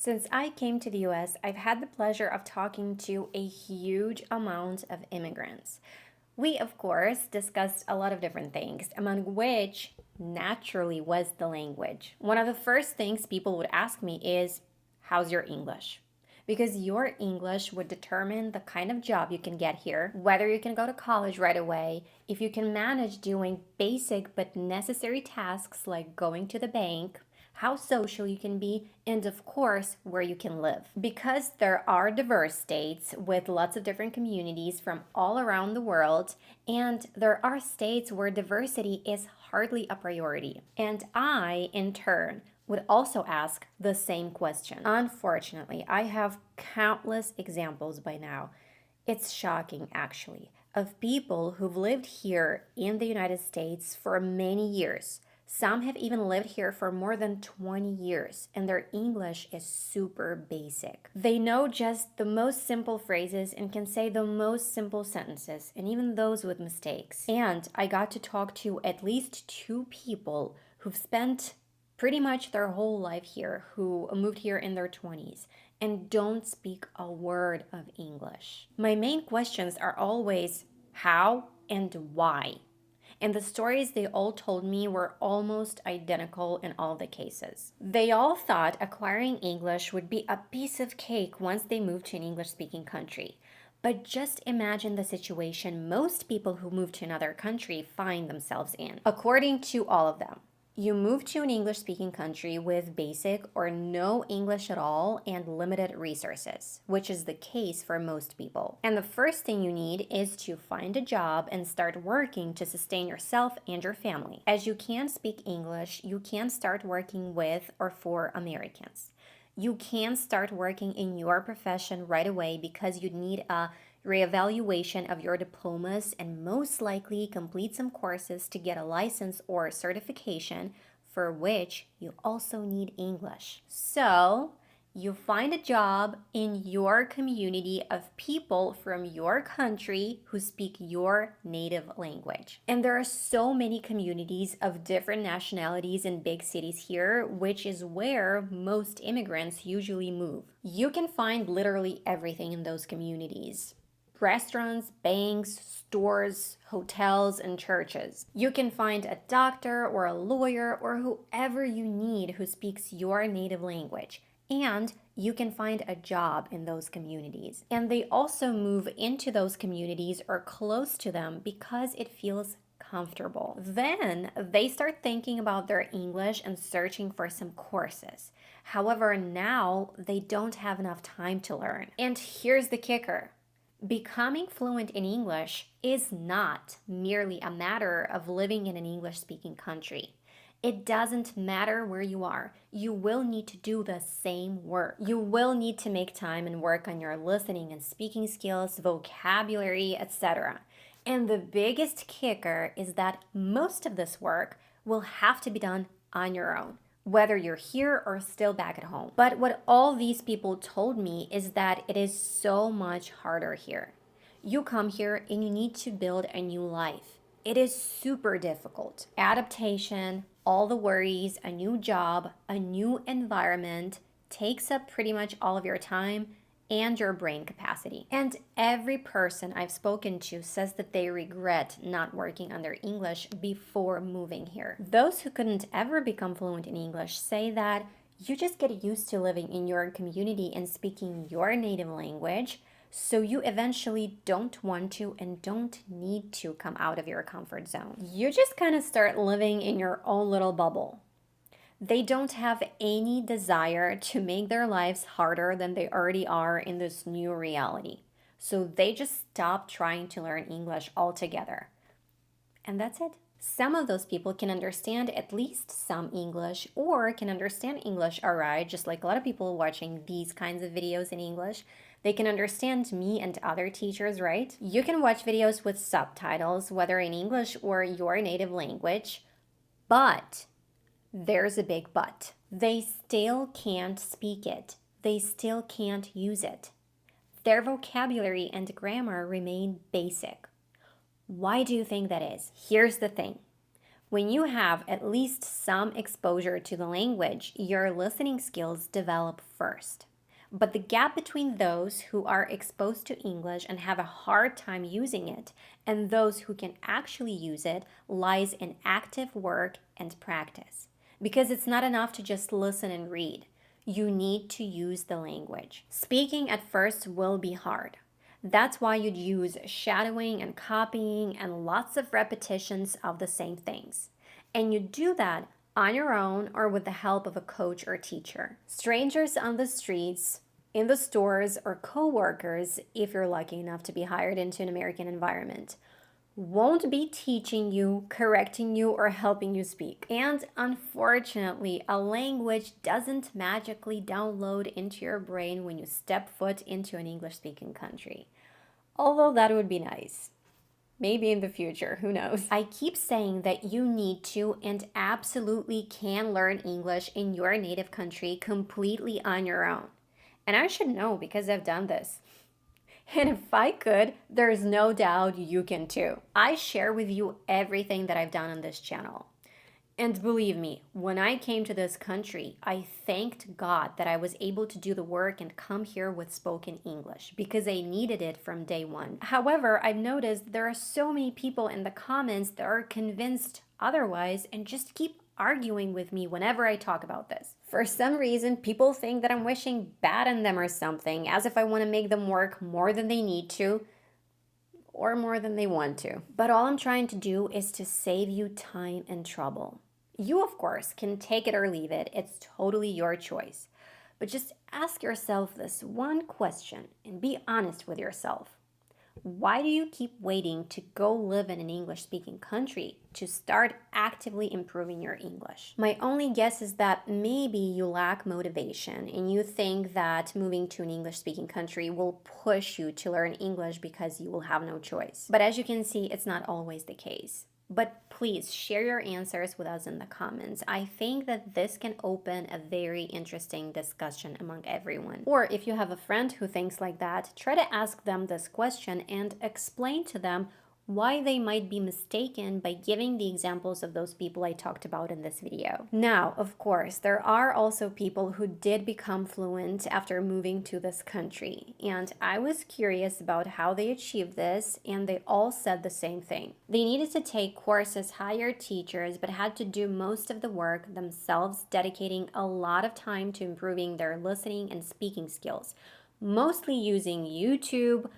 Since I came to the US, I've had the pleasure of talking to a huge amount of immigrants. We, of course, discussed a lot of different things, among which naturally was the language. One of the first things people would ask me is, how's your English? Because your English would determine the kind of job you can get here, whether you can go to college right away, if you can manage doing basic but necessary tasks like going to the bank, how social you can be, and of course, where you can live. Because there are diverse states with lots of different communities from all around the world, and there are states where diversity is hardly a priority. And I, in turn, would also ask the same question. Unfortunately, I have countless examples by now. It's shocking, actually, of people who've lived here in the United States for many years. Some have even lived here for more than 20 years, and their English is super basic. They know just the most simple phrases and can say the most simple sentences, and even those with mistakes. And I got to talk to at least two people who've spent pretty much their whole life here, who moved here in their 20s and don't speak a word of English. My main questions are always how and why. And the stories they all told me were almost identical in all the cases. They all thought acquiring English would be a piece of cake once they moved to an English-speaking country. But just imagine the situation most people who move to another country find themselves in. According to all of them, you move to an English-speaking country with basic or no English at all and limited resources, which is the case for most people. And the first thing you need is to find a job and start working to sustain yourself and your family. As you can't speak English, you can't start working with or for Americans. You can't start working in your profession right away because you'd need a reevaluation of your diplomas and most likely complete some courses to get a license or certification, for which you also need English. So you find a job in your community of people from your country who speak your native language. And there are so many communities of different nationalities in big cities here, which is where most immigrants usually move. You can find literally everything in those communities: restaurants, banks, stores, hotels, and churches. You can find a doctor or a lawyer or whoever you need who speaks your native language. And you can find a job in those communities. And they also move into those communities or close to them because it feels comfortable. Then they start thinking about their English and searching for some courses. However, now they don't have enough time to learn. And here's the kicker. Becoming fluent in English is not merely a matter of living in an English-speaking country. It doesn't matter where you are. You will need to do the same work. You will need to make time and work on your listening and speaking skills, vocabulary, etc. And the biggest kicker is that most of this work will have to be done on your own, whether you're here or still back at home. But what all these people told me is that it is so much harder here. You come here and you need to build a new life. It is super difficult. Adaptation, all the worries, a new job, a new environment takes up pretty much all of your time and your brain capacity. And every person I've spoken to says that they regret not working on their English before moving here. Those who couldn't ever become fluent in English say that you just get used to living in your community and speaking your native language, so you eventually don't want to and don't need to come out of your comfort zone. You just kind of start living in your own little bubble. They don't have any desire to make their lives harder than they already are in this new reality. So they just stop trying to learn English altogether. And that's it. Some of those people can understand at least some English or can understand English alright, just like a lot of people watching these kinds of videos in English. They can understand me and other teachers, right? You can watch videos with subtitles, whether in English or your native language, but there's a big but. They still can't speak it. They still can't use it. Their vocabulary and grammar remain basic. Why do you think that is? Here's the thing. When you have at least some exposure to the language, your listening skills develop first. But the gap between those who are exposed to English and have a hard time using it and those who can actually use it lies in active work and practice. Because it's not enough to just listen and read. You need to use the language. Speaking at first will be hard. That's why you'd use shadowing and copying and lots of repetitions of the same things. And you do that on your own or with the help of a coach or teacher. Strangers on the streets, in the stores, or co-workers, if you're lucky enough to be hired into an American environment, won't be teaching you, correcting you, or helping you speak. And unfortunately, a language doesn't magically download into your brain when you step foot into an English-speaking country. Although that would be nice. Maybe in the future, who knows? I keep saying that you need to and absolutely can learn English in your native country completely on your own. And I should know because I've done this. And if I could, there's no doubt you can too. I share with you everything that I've done on this channel. And believe me, when I came to this country, I thanked God that I was able to do the work and come here with spoken English because I needed it from day one. However, I've noticed there are so many people in the comments that are convinced otherwise and just keep arguing with me whenever I talk about this. For some reason, people think that I'm wishing bad on them or something, as if I want to make them work more than they need to or more than they want to. But all I'm trying to do is to save you time and trouble. You, of course, can take it or leave it. It's totally your choice. But just ask yourself this one question and be honest with yourself. Why do you keep waiting to go live in an English-speaking country to start actively improving your English? My only guess is that maybe you lack motivation and you think that moving to an English-speaking country will push you to learn English because you will have no choice. But as you can see, it's not always the case. But please share your answers with us in the comments. I think that this can open a very interesting discussion among everyone. Or if you have a friend who thinks like that, try to ask them this question and explain to them why they might be mistaken by giving the examples of those people I talked about in this video. Now, of course, there are also people who did become fluent after moving to this country, and I was curious about how they achieved this, and they all said the same thing. They needed to take courses, hire teachers, but had to do most of the work themselves, dedicating a lot of time to improving their listening and speaking skills, mostly using YouTube,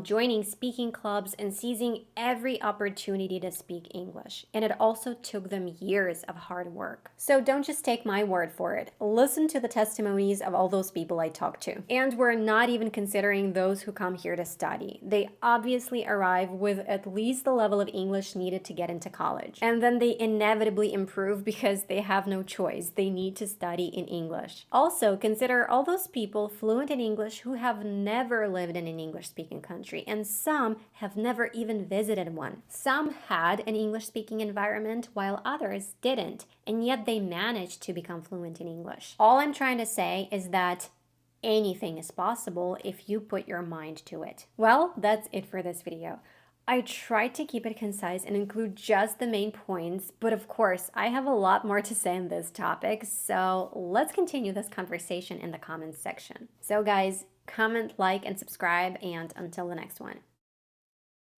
joining speaking clubs, and seizing every opportunity to speak English. And it also took them years of hard work. So don't just take my word for it. Listen to the testimonies of all those people I talked to. And we're not even considering those who come here to study. They obviously arrive with at least the level of English needed to get into college. And then they inevitably improve because they have no choice. They need to study in English. Also, consider all those people fluent in English who have never lived in an English-speaking country, and some have never even visited one. Some had an English-speaking environment while others didn't, and yet they managed to become fluent in English. All I'm trying to say is that anything is possible if you put your mind to it. Well, that's it for this video. I tried to keep it concise and include just the main points, but of course, I have a lot more to say on this topic, so let's continue this conversation in the comments section. So guys, comment, like, and subscribe, and until the next one.